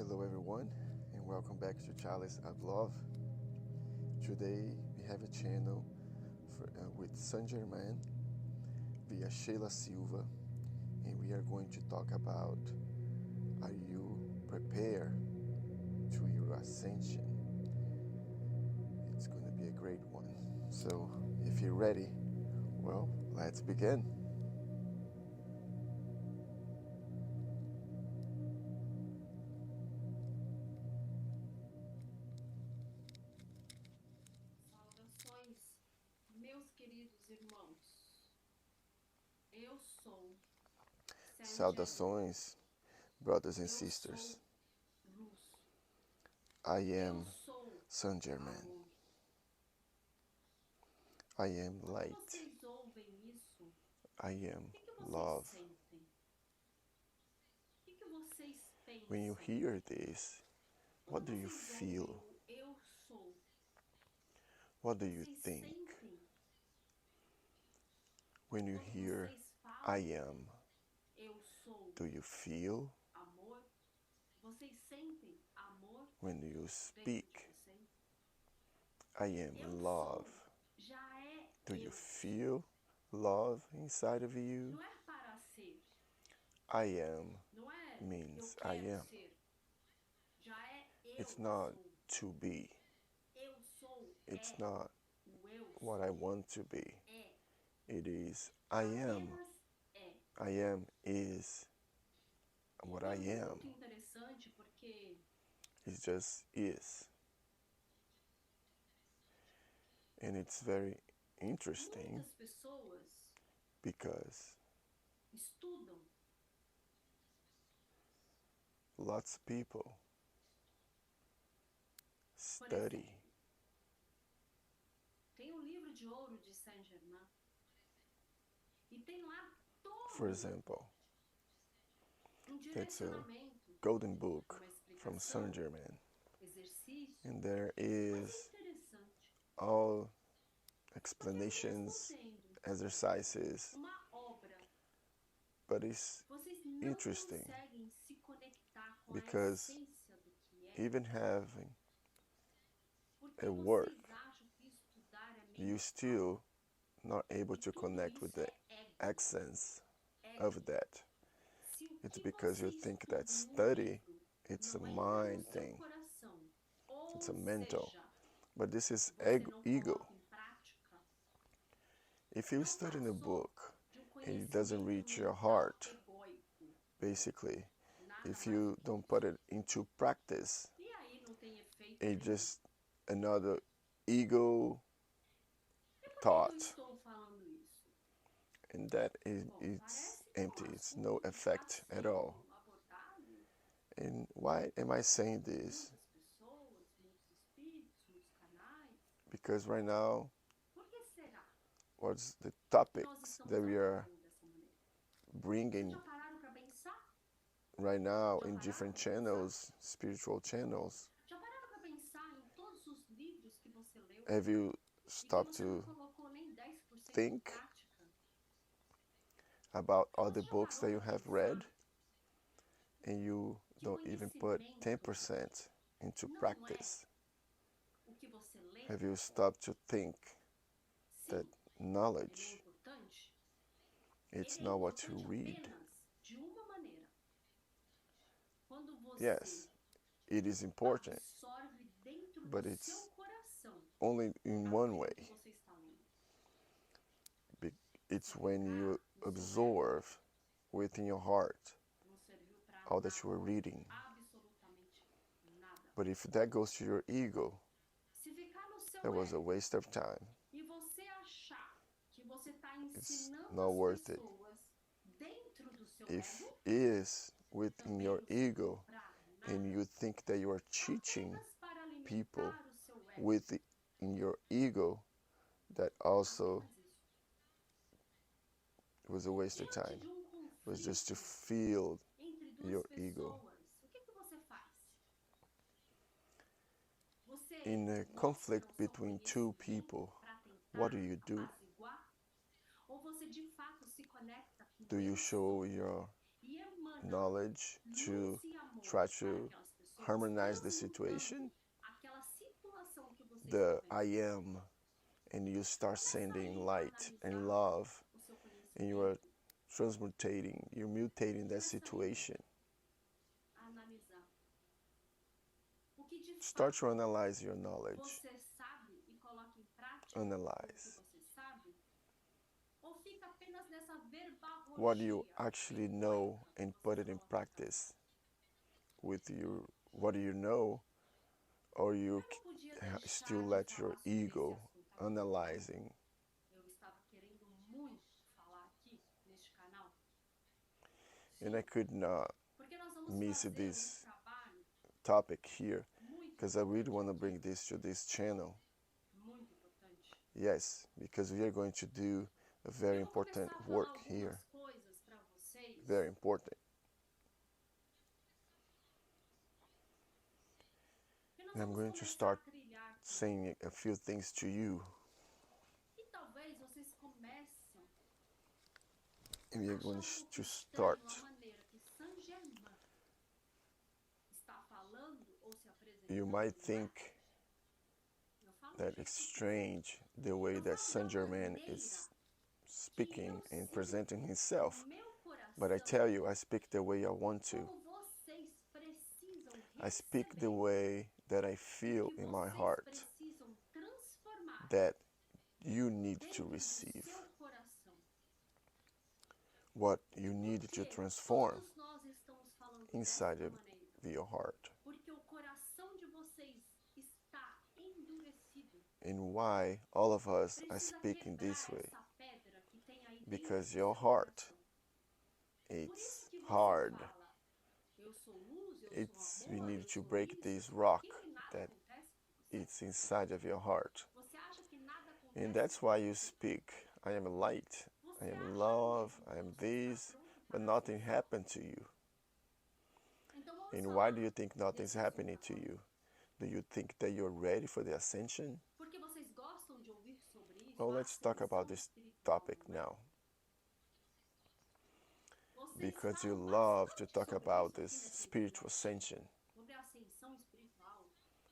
Hello, everyone, and welcome back to Chalice of Love. Today we have a channel with Germain via Sheila Silva, and we are going to talk about, are you prepared to your ascension? It's going to be a great one. So if you're ready, well, let's begin. Saudações, meus queridos irmãos. Eu sou Saint Germain. Saudações, brothers and Eu sisters. sou luz. I Eu am sou Saint Germain. amor. I am Quando light. vocês ouvem isso, I o am que vocês love. sentem? O que vocês When you pensam? hear this, what Quando do you vocês ouvem feel? o eu sou, What do you vocês think? sentem? When you Quando hear vocês I falam am, eu sou do you feel? amor, vocês sentem amor When you dentro de speak vocês? I am Eu love, sou já é do you eu. feel love inside of you? Não é para ser, I am não é eu means I quero am. ser. Já é It's eu not sou. to be. Eu sou It's é. not O eu what sou I want to be. é. It is I am. Apenas é. I am is what I E é am. muito interessante porque It just is. And it's very interesting muitas pessoas because estudam, lots of people por study. exemplo, tem o livro de ouro de Saint Germain e tem lá For todo example, that's a direcionamento, golden book uma from explicação, Saint Germain, exercício, and there mas é is interessante, all porque explanations, mesmo tendo exercises, uma obra, but it's vocês não interesting conseguem se conectar com a because essência do que é, even having porque a work, vocês acham que estudar é you meio still not able to tudo connect isso with the é ego, essence ego. of that. Se o It's que because you você think estuda that no study, livro it's a não entra no mind seu thing, coração, ou it's a mental, seja, but this is você não ego. coloca em prática, If you não study in a passou book de um and it doesn't conhecimento reach your mental heart, egóico, basically, nada if mais you do que don't isso. put it into practice, E aí não tem efeito it's nenhum. just another ego E por que thought, eu estou falando isso? and that is Bom, it's parece que empty. o It's no assunto que effect está at sendo all. abordado, And why am I saying this? muitas pessoas, muitos espíritos, muitos canais, Because right now, por que será what's the que nós topics estamos that we are abordando dessa maneira? Vocês bringing já pararam para pensar? right now Já in pararam different para pensar? channels, spiritual channels? Já pararam para pensar em todos os livros que você leu Have you e que stopped você não to colocou nem 10% em think prática? about all the Você já books that parou you para have pensar read and you que don't even put conhecimento 10% into não é practice? o que você lê? Have you stopped to think that Sim, ele é knowledge, importante. it's Ele é not what you importante read? apenas de uma maneira. Quando você Yes, it is important, absorve dentro but do it's seu coração only in one way. aquilo que você está lendo. It's when you absorb within your heart Não serviu para all that you are reading. absolutamente nada. But if that goes to your ego, Se ficar no seu that was a ego waste of time. e você achar que você está It's ensinando not as worth it. pessoas dentro do seu If ego, is within também your não serve ego para and nada. you think that you are teaching Apenas para alimentar people o seu ego. within your ego, that also Apenas isso. was a waste of Diante time. de It was just to conflito feel entre duas your pessoas, ego. o que você faz? Você In a mostra conflict o seu between two conhecimento people, para tentar what do you do? apaziguar? Ou você de fato se conecta com Do you eu show sou your e emana knowledge to luz e amor try para to aquelas pessoas? harmonize the situation, aquela situação que você the está I vendo. am, and you start sending Começa aí light a and analisar love, o seu and you are conhecimento. transmutating, you're mutating that Começa aí situation. a analisar o que de Start to fato analyze your knowledge. você sabe e coloca em prática o que Analyze você sabe, ou fica apenas nessa what you verborragia actually know egoica que and você put it in coloca em prática. practice with your what you know, or you Eu não podia still deixar de let your falar sobre esse ego assunto agora. analyzing. Eu estava querendo muito falar aqui neste canal. And I Sim, could not porque nós vamos miss fazer this trabalho topic here muito because I really importante want to aqui, bring this to this channel. muito importante. Yes, because we are going to do a very Eu vou important começar a falar work here. algumas coisas para vocês. Very important. Que nós And I'm vamos going to começar start a trilhar aqui. saying a few things to you. E talvez vocês comecem And we are going achando um pouco to estranho start. a maneira que Saint Germain está falando ou se apresentando. You might não é? think Eu falo that do it's jeito que eu strange the way Eu that falo Saint da Germain maneira is que speaking eu and sinto presenting no himself. meu But I coração tell you, I speak the way I want to. como vocês precisam I speak the receber way that I o feel que in my vocês heart precisam transformar that you need to dentro do receive, seu coração. what you need to Porque transform todos nós estamos falando inside desta of maneira. your heart. Porque o coração de vocês está endurecido. And why all of us are Precisa speaking this quebrar way? essa pedra que tem aí dentro Because do your seu heart, coração. Por it's isso que você hard. fala, eu sou luz, eu It's sou we amor, need eu to sou break isso, this eu sou rock aquilo e nada that acontece com você. it's inside of your heart. Você acha que nada acontece And that's com why you você. speak, I am light, I Você am acha love, mesmo I que am você está this, pronto but para a nothing ascensão? happened to you. Então vamos And why falar do you think nothing's desse happening assunto to agora. you? Do you think that you're ready for the ascension? Porque vocês gostam de ouvir sobre isso, Well, a let's talk ascensão about this espiritual, topic não é? now. Vocês Because you falam love to bastante talk sobre about isso this aqui nessa spiritual internet, ascension. sobre a ascensão espiritual.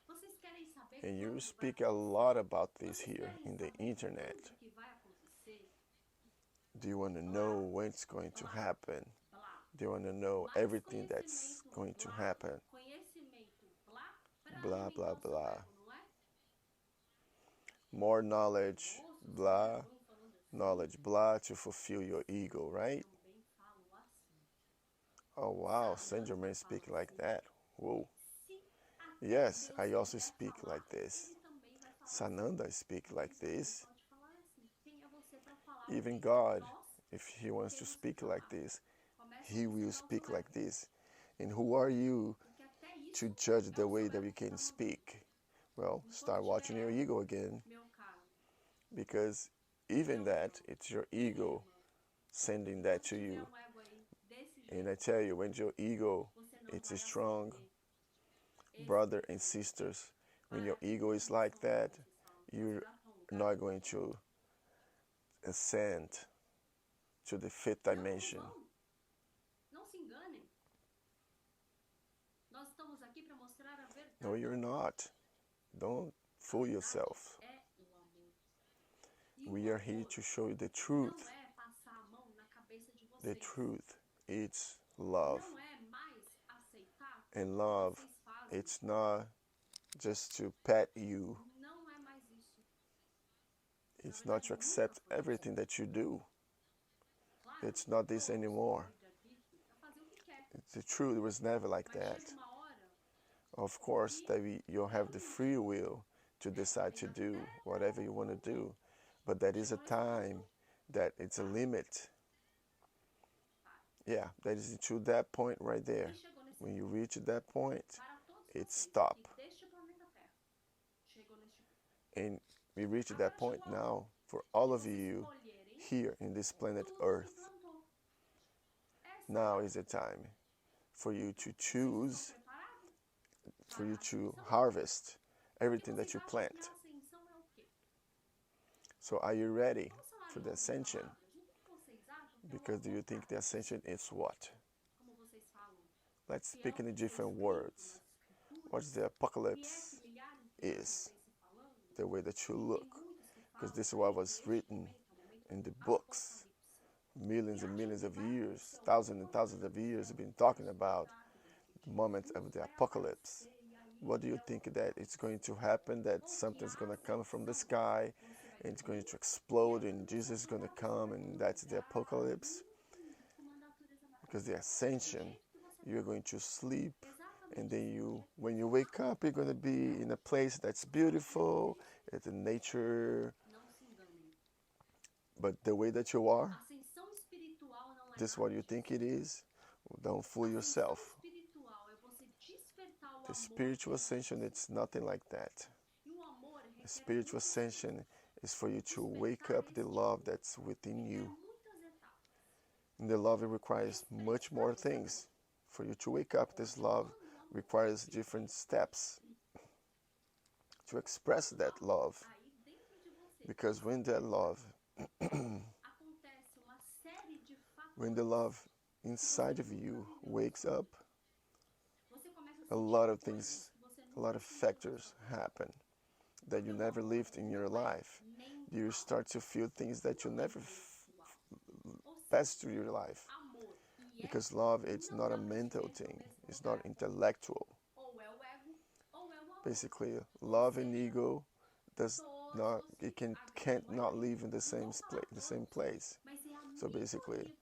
Vocês querem saber And you quando vai speak a acontecer? lot about this Vocês here querem in the saber internet. quando que vai acontecer? Do you want to Blá, know when it's going to blá, happen? blá. Do you want to know Mais everything that's conhecimento, going to blá, happen? conhecimento, blá, para Blah, blah, alimentar o seu blah. ego, não é? More knowledge, Moço, blah, Germain falando assim, knowledge, blah, to fulfill your ego, right? também falam assim. Oh wow, Saint Sananda Germain fala speak like assim. that. Whoa. Se até Yes, Deus I also quiser speak falar, like this. ele também vai falar assim. Sananda speak Então like também this. pode falar assim. Quem é você para falar Even o que God, nós if He wants to temos que speak like falar? this, Começa a He will observar o speak seu like ego. this. And who are you Porque até isso to judge é the o way seu that ego we que está can mandando. speak? Well, Enquanto start watching your tiver ego ego, again, meu caro, because even meu that, irmão, it's your minha ego irmã, sending that enquanto to tiver you. ego aí desse And I jeito, tell you, when your ego você não it's vai strong, ascender brother and espiritualmente sisters, when para your aquela ego is like dimensão that, que vocês falam. Você you're vai para um lugar not que going vocês to ascend to the fifth não dimension. vão. Não se enganem. Nós estamos aqui para mostrar a verdade. No, you're not. Don't fool yourself. É o amor. E We o are here amor to show you the truth. não é passar a mão na cabeça de The vocês. truth, it's love. Não é mais aceitar And tudo love, que vocês fazem. it's not just to pet you. Não é mais isso. It's Na not to verdade, accept nunca foi everything that you do. Claro, It's not this todos têm anymore. livre-arbítrio para fazer o que quer. It's the truth. It was never like Mas that. chega uma hora Of course, that you have the free will to decide to do whatever you want to do, but there is a time that it's a limit. Yeah, that is to that point right there. e chegou nesse When you ponto. reach that point, Para todos it's vocês stop. que deste planeta Terra chegou neste ponto. And we reach that point now for all of Vocês you colherem here in this planet tudo que Earth. plantou. Essa Now é a is the time for you to Vocês choose, estão preparados for para you a to ascensão? harvest Porque everything that vocês you acham plant. que a ascensão é o quê? So are you ready Vamos falar for em the outras ascension? palavras. O que vocês acham que é o Because do you amor think the prático? ascension is what? Como vocês falam, Let's que é speak o in que different escrito words. nas what the apocalypse is, the way that you look, because this is what was written in the books. Millions and millions of years, thousands and thousands of years have been talking about the moment of the apocalypse. What do you think that it's going to happen, that something's going to come from the sky and it's going to explode and Jesus is going to come and that's the apocalypse? Because the ascension, you're going to sleep and then when you wake up, you're going to be in a place that's beautiful, it's in nature, but the way that you are, this is what you think it is. Don't fool yourself. The spiritual ascension, it's nothing like that. The spiritual ascension is for you to wake up the love that's within you. And the love, it requires much more things. For you to wake up this love requires different steps to express that love. Because when that love, when the love inside of you wakes up, a lot of things, a lot of factors happen that you never lived in your life. You start to feel things that you never passed through your life. Because love, it's not a mental thing, it's not intellectual. Basically, love and ego can't not live in the same place. So basically,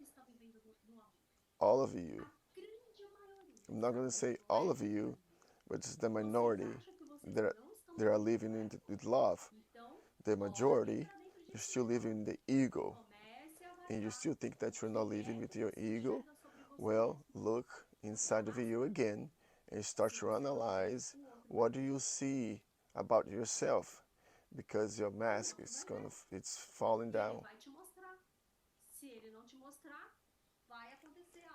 all of you, I'm not going to say all of you, but it's the minority that are living with love. The majority, you're still living in the ego. And you still think that you're not living with your ego? Well, look inside of you again and start to analyze what do you see about yourself, because your mask is it's falling down.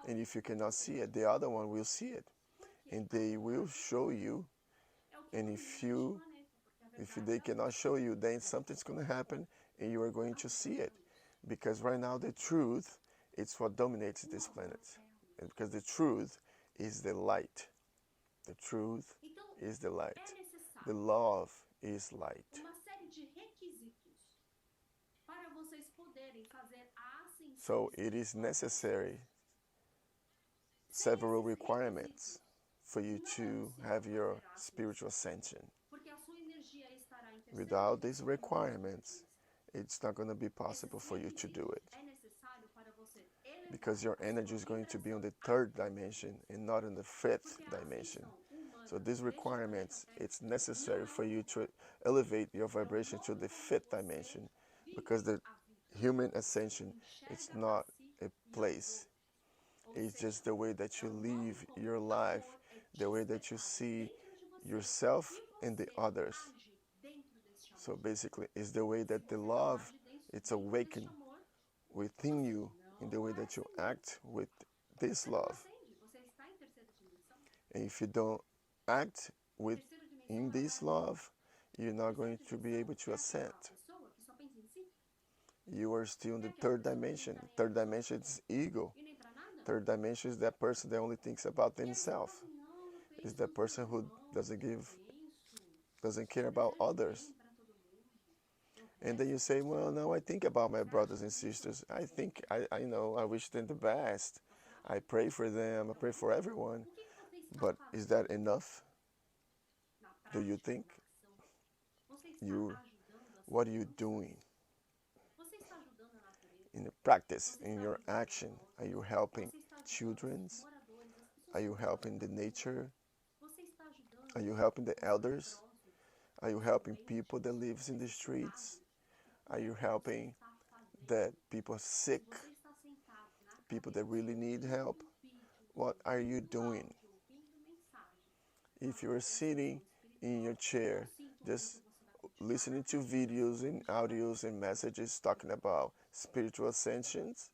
And if you cannot see it, the other one will see it, and they will show you. And if they cannot show you, then something's going to happen and you are going to see it. Because right now the truth, it's what dominates this planet. And because the truth is the light. The truth is the light. The love is light. So it is necessary, several requirements for you to have your spiritual ascension. Without these requirements, it's not going to be possible for you to do it. Because your energy is going to be on the third dimension and not in the fifth dimension. So these requirements, it's necessary for you to elevate your vibration to the fifth dimension. Because the human ascension, it's not a place. It's just the way that you live your life, the way that you see yourself and the others. So basically, it's the way that the love, it's awakened within you, in the way that you act with this love. And if you don't act in this love, you're not going to be able to ascend. You are still in the third dimension. Third dimension is ego. Third dimension is that person that only thinks about themselves. Is that person who doesn't care about others. And then you say, well, no, I think about my brothers and sisters. I wish them the best. I pray for them. I pray for everyone. But is that enough? Do you think? What are you doing? In the practice, in your action, are you helping children? Are you helping the nature? Are you helping the elders? Are you helping people that lives in the streets? Are you helping that people sick? People that really need help? What are you doing? If you're sitting in your chair, just listening to videos and audios and messages talking about spiritual ascensions,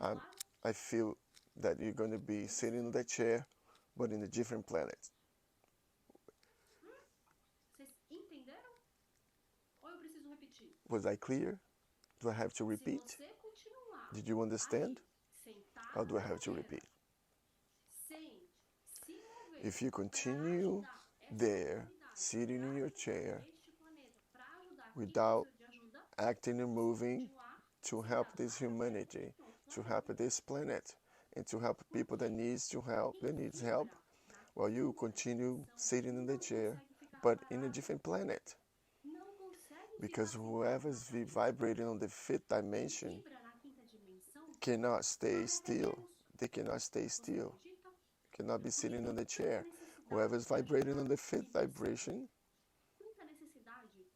I feel that you're going to be sitting in the chair, but in a different planet. Was I clear? Do I have to repeat? Did you understand? Or do I have to repeat? If you continue there, sitting in your chair, este planeta para ajudar quem without precisa de ajuda, acting and você moving continuar to sendo help this azar humanity, no to planeta. help this planet, and to help people that needs to help, that Quem needs help, vibra while you quinta continue dimensão sitting in the não chair, consegue ficar but in a parado, different planet. não consegue ficar Because sentado na whoever's cadeira. vibrating on the fifth Quem dimension vibra na quinta dimensão cannot não stay é still. regueiro. They cannot stay Você still. acredita? Cannot be Porque sitting on tem the tanta chair. necessidade Whoever's de vibrating on ajudar the e fifth você vibration, tanta necessidade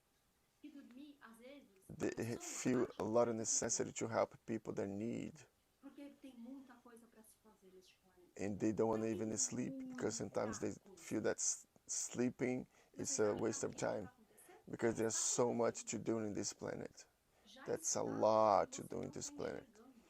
que dormir, às vezes, a they pessoa feel a acha que lot of tem que necessity dormir, to help people that need, porque tem muita coisa para se fazer neste planeta. and they don't want to Mas tem even sleep because sometimes muita they feel coisa. that sleeping E is vocês a sabem waste já o of que está time para acontecer? because Já there's está so much acontecendo. to do in this planet. Já That's a está e lot to vocês do in não this estão planet. enxergando.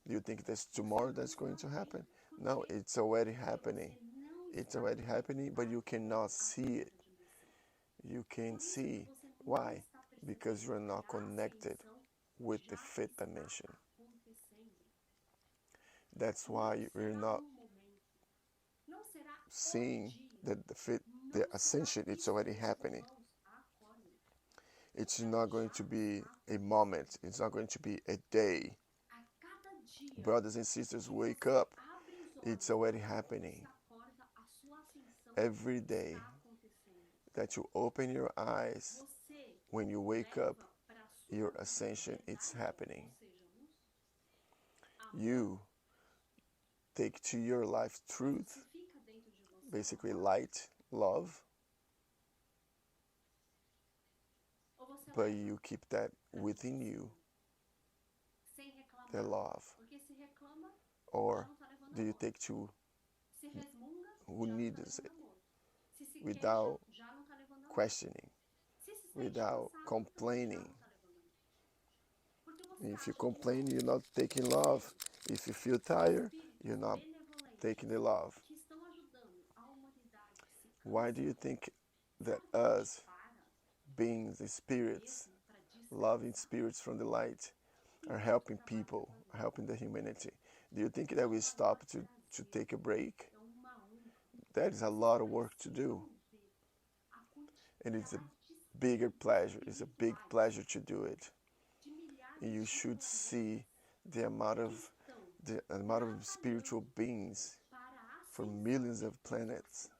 Do you think there's Vocês tomorrow não that's going estão to happen? vendo. Por No, quê? it's already Porque happening. você não It's está already happening, but you conectado cannot à see it. quinta dimensão. You Por can't isso que see. você não Why? está Because you're percebendo que not a connected ascensão with the já fifth está dimension. acontecendo. That's Não why you're será not um momento. Não será o seeing dia. that the Não será ascension it's isso, already meus happening. irmãos. Acordem. It's Ela not going já to be está a acontecendo. moment. It's not going to be a day. A cada dia Brothers and sisters, que wake você up. abre os It's olhos already e happening. acorda, a sua ascensão Every day está acontecendo. that you open your eyes, Você when you wake up, leva para a sua your vida ascension it's verdade, happening. ou seja, luz, amor, You take to your life truth, se fica dentro de você, basically amor, light, love, ou você but leva you keep that within you, sem reclamar, the love. porque se reclama, já Or não está levando do you amor. take to Se resmunga, who já não needs está it levando amor. Se se without queixa, já não está levando amor. questioning, Se se sente without cansado, complaining? já não está levando amor. Porque você If acha you que complain, nós, you're not taking love. If you feel tired, you're not benevolentes, taking the love. que estão ajudando a humanidade, se Why do cansam, you think that sabe que a gente us, para beings, the spirits, mesmo para loving descansar? spirits from the light, Tem are tanto helping trabalho people, para are fazer. helping the humanity? Do you think that É we stop to prazer, take a break? é uma honra. That is a Vocês lot of work to do. precisam ver a And it's a quantidade bigger de pleasure. It's a big espirituais, pleasure to do it. de milhares And you de should planetas see the amount que of estão spiritual batalhando beings para a for ascensão millions of de planets. você.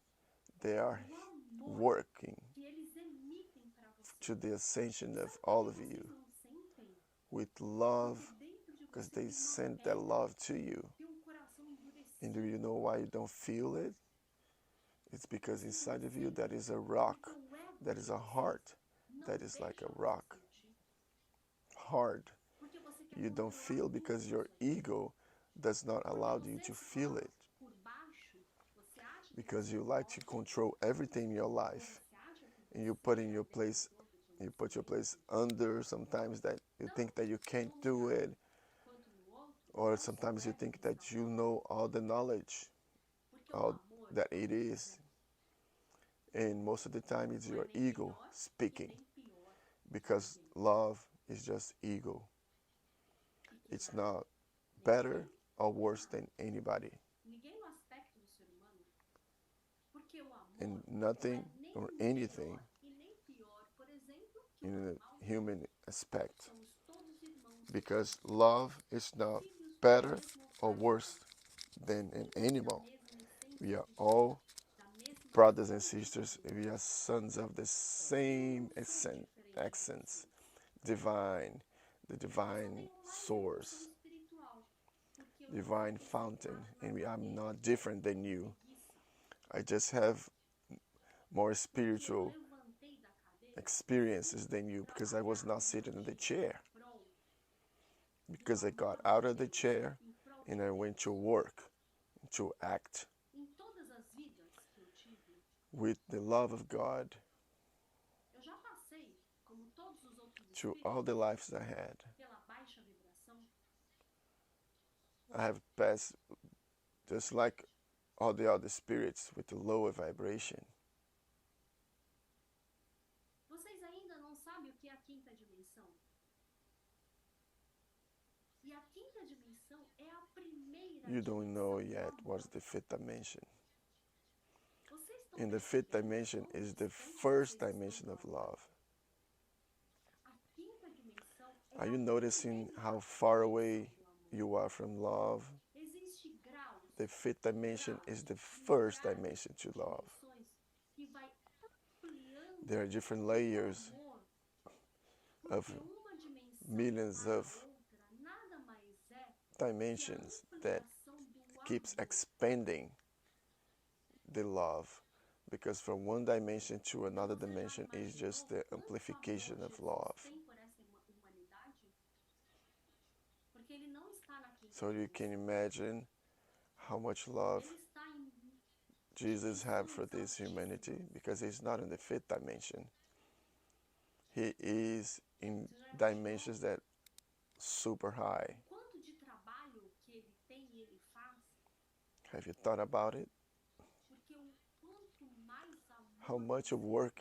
They are O amor working que eles emitem para você. to the ascension of Sabe all por of que you vocês não sentem? with love, Porque dentro de because você they tem uma sent that pedra, love to you. tem coração And do endurecido. you know why you don't feel it? It's because Vocês inside não of you sentem that is a rock, porque o ego that de is a vocês heart, não that is like deixa a você rock, sentir. hard. Porque você quer You don't controlar feel tudo because na your sua vida. ego does not Porque allow you você to se feel coloca it. por baixo, você acha que Because você you like to pode, control everything in your ou life. você acha que And you você put in your é place, detentor do you put your place conhecimento. under sometimes that you think that you can't Num do lugar it. quanto no outro, Or não só o sometimes you ego think que está that you falando. know all the knowledge, Porque o all amor that é it is. And most of the time it's não your é nem ego melhor e speaking. nem pior Because que ninguém. love is just ego. E que It's vai not better or worse than anybody. ninguém no aspecto do ser humano. Porque o amor And não é nothing nem or anything melhor e nem pior, por exemplo, que um in animal. a human aspect. Somos todos irmãos, Because love is not filhos better do mesmo or pai e worse mãe, than an filhos animal. da mesma essência We are divina, all da mesma brothers and fonte sisters. divina. We are sons of the same Não são diferentes de essence, vocês. divine, the Eu só divine tenho mais source, evolução espiritual, porque eu não divine fiquei fountain, sentado na and I'm cadeira not different than com you. preguiça, I just have more porque eu spiritual levantei da cadeira, experiences than you because I was not sitting in the chair. em prol Because I do got amor out de of the Deus, chair em prol and de I Deus. went to work, to act Em todas as vidas que eu tive, with the love of God eu já passei, como todos os outros through all the espíritos, lives I had. pela baixa vibração. I have passed just like all the other spirits with a lower vibration. Vocês ainda não sabem o que é a quinta dimensão. E a quinta dimensão é a primeira You don't know dimensão do yet amor. what's the fifth dimension. Vocês And the fifth dimension is the first dimension of love. Are you noticing how far away you are from love? The fifth dimension is the first dimension to love. There are different layers of millions of dimensions that keeps expanding the love, because from one dimension to another dimension is just the amplification of love. So you can imagine how much love Jesus had for this humanity, because he's not in the fifth dimension. He is in dimensions that super high. Have you thought about it? How much of work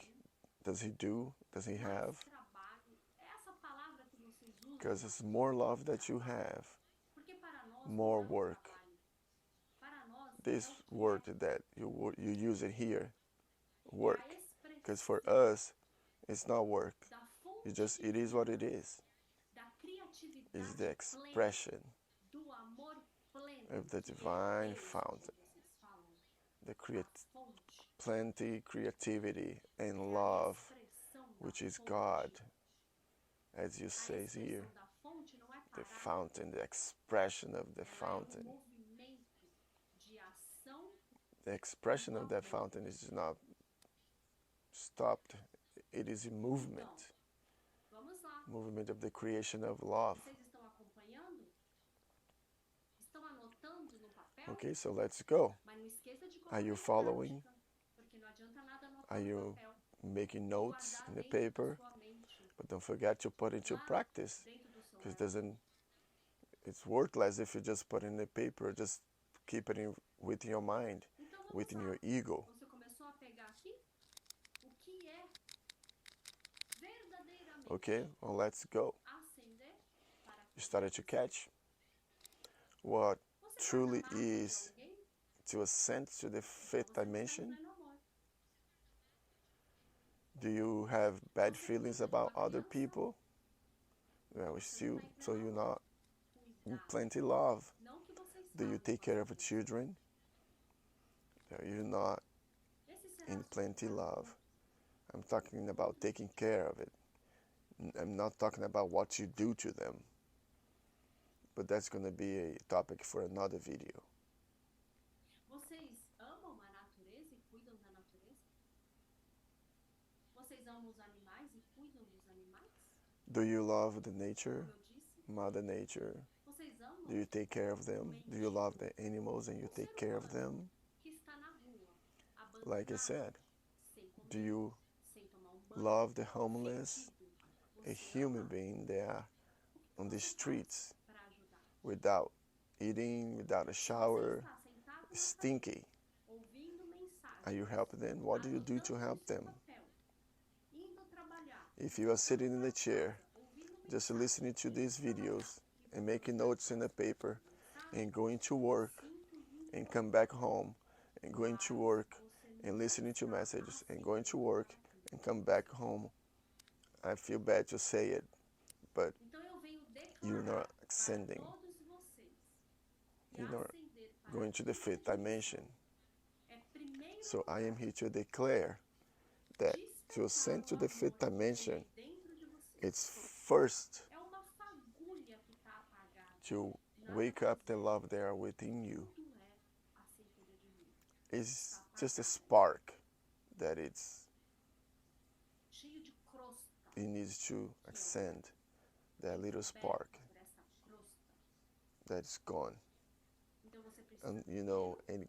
does he do? Does he have? Because it's more love that you have, more work. This word that you use it here, work, because for us it's not work. It is what it is. It's the expression of the divine fountain, the plenty, creativity, and love, which is God, as you say here. The fountain, the expression of the fountain. The expression of that fountain is not stopped. It is a movement. Movement of the creation of love. Okay, so let's go. Are you following? Are you making notes in the paper? But don't forget to put it into practice, because it's worthless if you just put it in the paper, just keep it within your mind, within your ego. Okay, well, let's go. You started to catch what truly is to ascend to the fifth dimension. Do you have bad feelings about other people? Well, so you're not in plenty love. Do you take care of the children? You're not in plenty love. I'm talking about taking care of it. I'm not talking about what you do to them. But that's going to be a topic for another video. Do you love the nature, Mother Nature? Do you take care of them? Do you love the animals and you take care of them? Like I said, do you love the homeless, a human being there on the streets without eating, without a shower, stinky? Are you helping them? What do you do to help them? If you are sitting in a chair, just listening to these videos and making notes in a paper and going to work and come back home and going to work and listening to messages and going to work and come back home, I feel bad to say it, but you're not ascending. You're not going to the fifth dimension. So I am here to declare that to ascend to the fifth dimension, it's first to wake up the love there within you. It's just a spark that it needs to ascend, that little spark that's gone. And and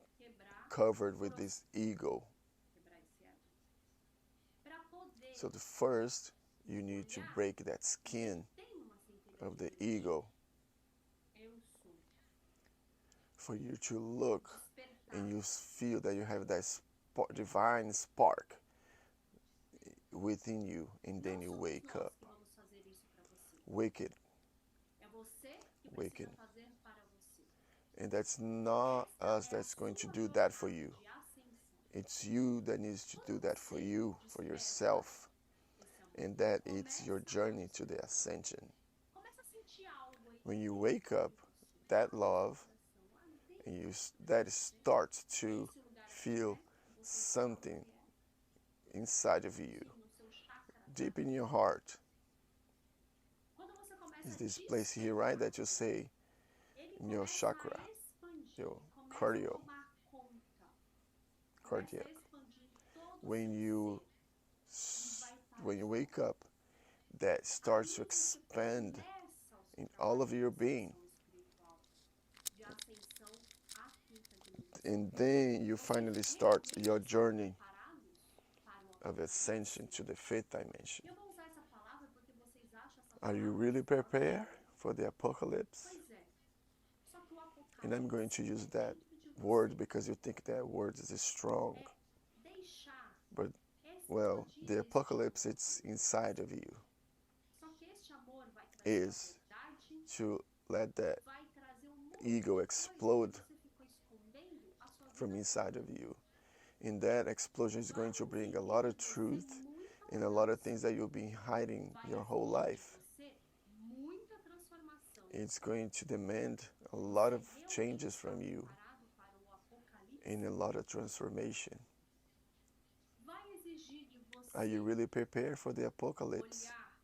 covered with this ego. So the first, you need to break that skin of the ego for you to look and you feel that you have that divine spark within you, and then you wake up. Wicked. Wicked. And that's not us that's going to do that for you. It's you that needs to do Quando that for você you, for desperta yourself, esse amor, and that it's começa your journey to the ascension. começa a sentir algo aí When you dentro wake up, de você, that lá no seu love, coração, lá dentro and do seu that coração, né? starts to Esse lugar aqui, feel né? Que vocês falam something que é inside of you, sim, no seu chakra deep in cardíaco. your heart. Quando você começa Is a this place here, right, that you say ele in your começa chakra, a expandir, your ele começa cardio, a tomar conta, começa cardiac. a expandir todo o When seu you ser. Ele vai para when you fora. wake up, that starts to Aí você expand começa o seu in all of your trabalho de being, ascensão espiritual, de ascensão à quinta dimensão. and then you finally Vocês start realmente your estão journey preparados para o of ascension apocalipse? to the fifth dimension. Eu vou usar essa palavra porque vocês acham essa Are you palavra really prepared forte. for the apocalypse? Pois é. Só que o apocalipse And I'm going to use é that dentro de word você. because you think that word is strong. É deixar But, well, expandir the este apocalypse, amor. it's inside of you, Só que este amor vai trazer is a verdade, to let that vai trazer monte ego de explode coisa que você ficou escondendo a sua from vida inside of toda. you. And that explosion is going to Vai bring a exigir lot de of você truth muita and a lot of mudança. things that you've been hiding Vai your whole exigir de life. você muita transformação. It's going to demand a lot of Você realmente changes está from you preparado para o apocalipse? and a lot of transformation. Vai exigir de Are você you really prepared for the apocalypse? olhar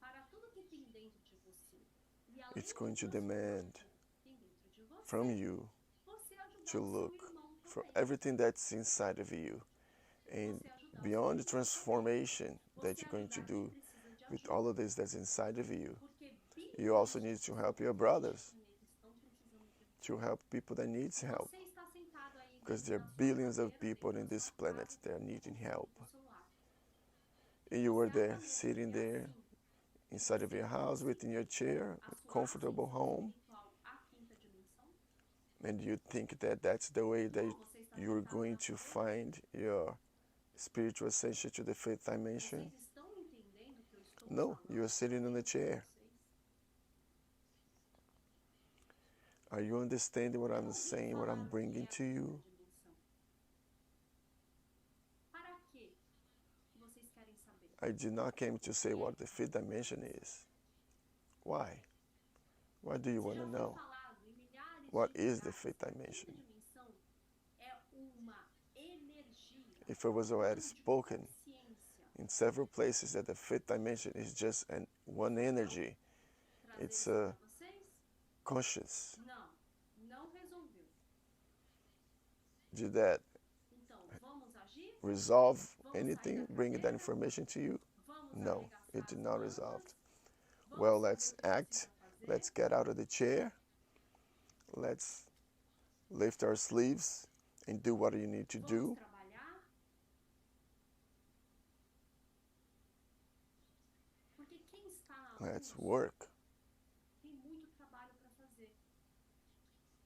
para tudo que tem dentro de você. E além It's de going to transformar demand tudo que tem dentro de você, from you você ajudar to o seu look irmão for também. everything that's inside of you. And Você ajudar o seu beyond the irmão também. transformation that Você you're going to ajudar quem do precisa de with ajuda. all of this that's inside of you, Porque you also need bilhões to de help your pessoas brothers, neste planeta estão precisando de ajuda. to help people that needs help. Você está sentado aí Because dentro there are da sua billions of cadeira, people dentro in da this sua planet casa, that are com o needing controle help. do celular. And you Você were acha there, mesmo sitting que é there, assim que inside of você your vai house, within your conseguir chair, a sua comfortable ascensão home, espiritual à quinta dimensão? and you think that that's the way that Não, você está you're sentado going na to cadeira. find your spiritual ascension to the fifth dimension? Vocês estão entendendo o que eu estou No, falando you're sitting in para a chair. vocês? Are you understanding what Eu I'm ouvi saying, what falar I'm o que bringing é a to quinta you? dimensão. Para quê que vocês querem saber? I did not came to say what the fifth dimension is. Why? Why do you Você want já to ouviu know? falado em milhares What de is the lugares fifth que a dimension? quinta dimensão é uma energia, If it was um already plano de spoken consciência. in several places that the fifth dimension is just one energy, Trazer it's isso a para vocês? conscious. Não, não resolveu. Did that Então, vamos agir? resolve Vamos sair anything, da bring that cadeira? information to you? Vamos No, arregaçar it did as not mangas? resolve. Vamos Well, fazer let's o que act, precisa fazer? let's get out of the chair, let's lift our sleeves and do what you need to Vamos do. trabalhar? Porque quem está na Let's luz work. tem muito trabalho para fazer.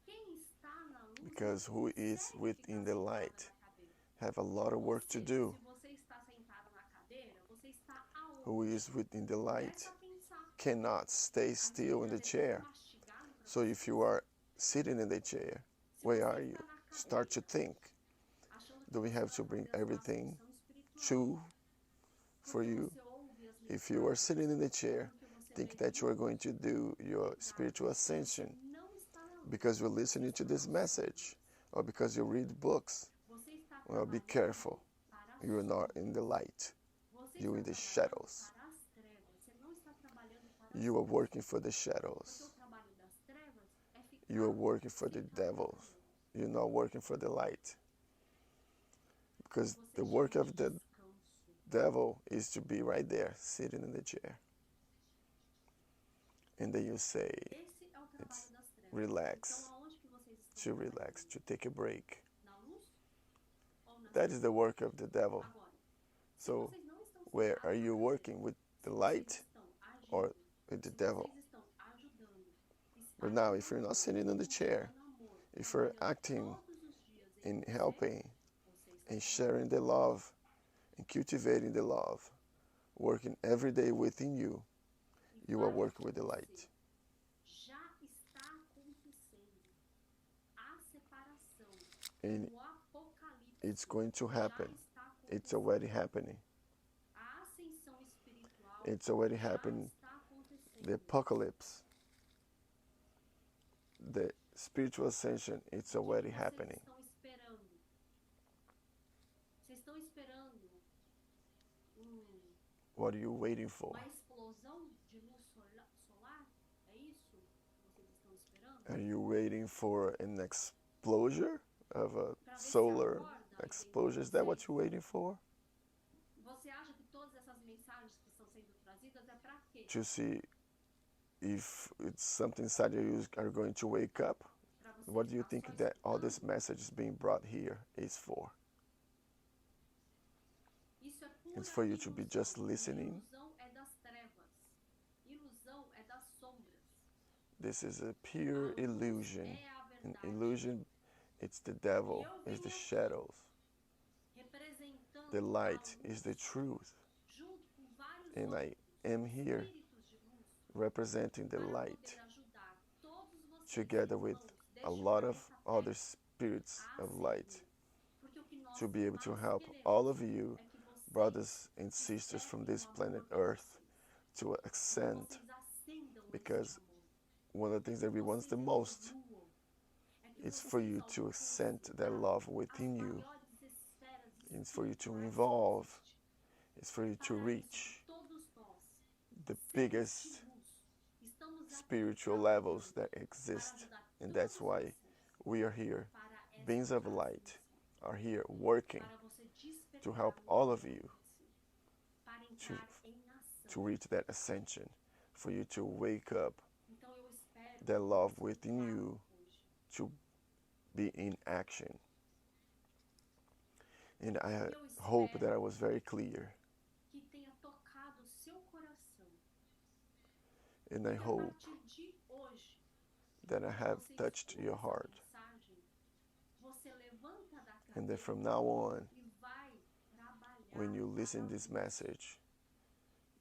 Quem está na luz Because não who is consegue within ficar the sentado light na cadeira. have a lot of Ou work to seja, do. se você está sentado na cadeira, você está Who aonde? is within the light Começa a pensar. cannot stay As still in the ideias chair. estão mastigando para So você if you pensar. are sitting in the chair, Se where você are you? está na Start to cadeira, think. achando que Do we você have vai to bring fazer a sua everything ascensão espiritual, true for porque you? você ouve as If you are sitting in the chair, porque você think lê that you are livros, going to do your verdade, spiritual você ascension não está na luz, because you're você listening to está this nas message sombras. or because you read books. Você está Well, be trabalhando careful. para as You are not in the sombras. light. Você You're in está the trabalhando shadows. para as trevas. Você não está trabalhando para as You are luzes. working for the Porque shadows. o trabalho das trevas é ficar You are working for the sentado na devil. cadeira. You're not working for the light. Because Você the work chama of de the descanso. devil is to be right there, sitting in the chair. And then you say, Esse é o trabalho das trevas. relax, Então, aonde que vocês estão to relax, trabalhando? to take a break. Na luz ou nas That is the work of the devil. Agora, se So, vocês não estão where sentados are na you cadeira, working? With se the vocês light estão agindo, or with the se devil? vocês estão ajudando, But now, if you're not sitting in the chair, amor, if you're trabalhando acting todos os dias in você, helping você está and sharing the love and cultivating the love, working every day within you, e you are vai working with the light. acontecer. Já está acontecendo a separação, And o apocalipse It's going to Já happen. está It's already acontecendo. happening. A ascensão espiritual It's already já happening. está acontecendo. The apocalypse, the spiritual ascension, it's O que already vocês happening. estão esperando? Vocês estão esperando What are you waiting for? uma explosão de luz solar? É isso que vocês estão esperando? Are you waiting for an explosion of a Para ver se solar acorda, explosion? Is that what you're waiting for? Você acha que todas essas mensagens que estão sendo trazidas é para quê? To see if it's something inside you are going to wake up? Para você What do you estar think só that all this escutando? message is being brought here is for? Isso é pura It's for you to be ilusão. just listening. Ilusão é das trevas. Ilusão é das sombras. This is a A pure luz illusion. é a An verdade. illusion, it's the devil, it's the shadows. Representando The a light luz, is the truth. junto com vários And I outros am here espíritos de luz, representing the para light poder ajudar todos vocês, together with irmãos, a deste lot of planeta other Terra, spirits a of light ascender. Porque o que nós to be able to mais help queremos all of you, é que vocês brothers and sisters from despertem this o amor planet de Earth, vocês. to Então ascend. vocês acendam Because este amor. one of the things that we want Vocês the most evoluam. É que is vocês for you to alcancem ascend that love as within you. maiores esferas It's for you to espirituais evolve. que existe. It's for you to Para isso, reach todos nós, the seres biggest de luz, estamos aqui spiritual trabalhando levels that para exist. ajudar And that's todos why vocês we are here. para essa Beings of ascensão. light are here working Para você despertar to help o all amor of em you você, para entrar em ação. to reach that ascension, for you to wake up Então eu espero that que love tenha sido within claro you hoje. to be in action. And I Eu hope that I espero was very clear. que tenha tocado o seu coração. And E I que a hope partir de hoje, that I have você touched escuta your essa heart. mensagem, você levanta da And that cadeira from now on, e vai trabalhar when you listen para this a luz. message,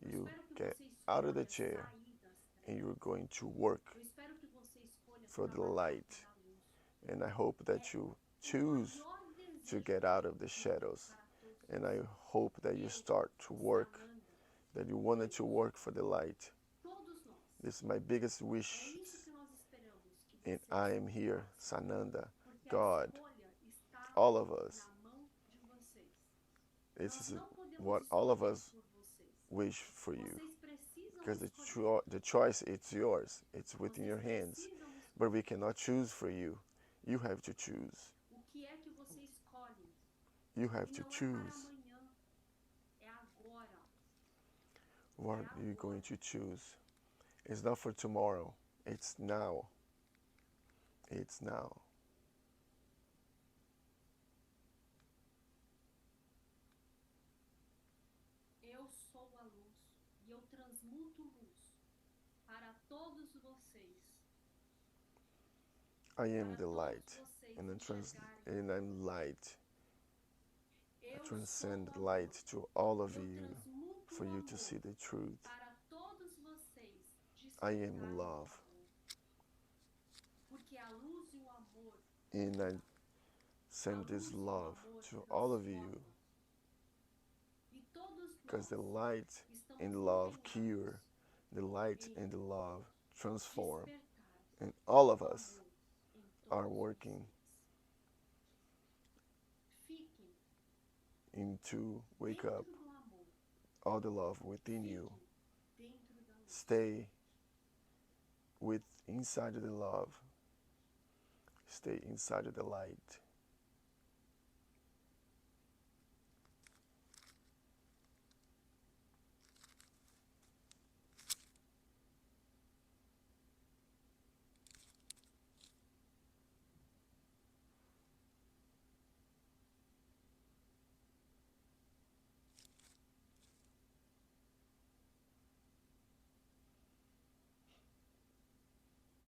Eu you espero que get você out of the escolha chair sair das and trevas. you're going to work. Eu espero que você escolha for the trabalhar light. para a luz. And I hope that you choose O maior to desejo get out of the shadows. para todos And I nós. hope that you start to work, Sananda, that you wanted to work for the light. todos nós. This is my biggest É wish. isso que nós esperamos que And vocês I am here, façam. Sananda, Porque God, a escolha está all of us. na mão de vocês. This Nós is não podemos what all of escolher us por vocês. wish for you. Vocês precisam Because escolher. the choice, it's yours. It's within Vocês your hands. precisam escolher. But we cannot choose for you. You have to choose. O que é que você escolhe? You have E to não é para choose. amanhã, é agora. What are you going to choose? It's not for tomorrow. It's now. It's now. Eu sou a luz e eu transmuto luz para todos vocês. I am Para the todos light, vocês and enxergarem. and I'm light. I Eu transcend sou a light luz. to all of Eu you transmuto for o you to amor see the truth. para todos vocês I am despertarem o love. amor. Porque a luz e o amor, And I a send luz this e o love amor to all of you transformam. E todos because the nós light estamos and love empenhados cure, the light em and the love transform, despertar and all of o us amor em are todos working vocês. Fiquem into wake dentro up do amor. all the love within you. Fiquem dentro da luz. Stay with inside of the love. Stay inside of the light.